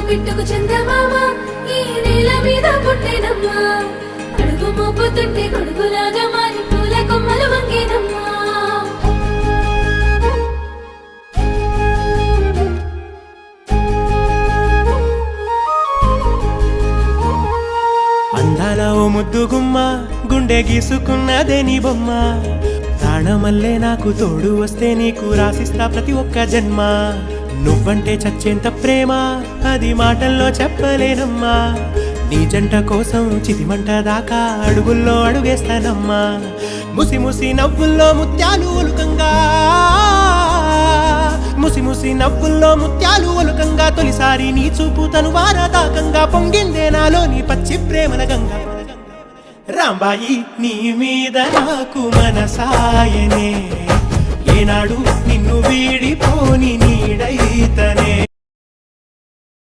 బిట్టుకు చందమామ ఈ నేల మీద పుట్టేనమ్మా అడుగు మోపుతుంటే కొడుకులాగా మారి పూల కొమ్మలు వంగేనమ్మా అందాల ఓ ముద్దు గుమ్మ గుండె గీసుకున్నదే నీ బొమ్మ ప్రాణమల్లే నాకు తోడు వస్తే నీకు రాసిస్తా ప్రతి ఒక్క జన్మ నువ్వంటే చచ్చేంత ప్రేమ అది మాటల్లో చెప్పలేనమ్మా నీ జంట కోసం చితిమంట దాకా అడుగుల్లో అడుగేస్తానమ్మా ముసి ముసి నవ్వుల్లో ముత్యాలు ఒలుకంగా ముసి ముసి నవ్వుల్లో ముత్యాలు ఒలుకంగా తొలిసారి నీ చూపు తను వారదాకంగా పొంగిందే నాలో నీ పచ్చి ప్రేమల గంగా రాంబాయి నీ మీద నాకు మనసాయనే ఏనాడు నిన్ను వీడిపోని నీడైతనే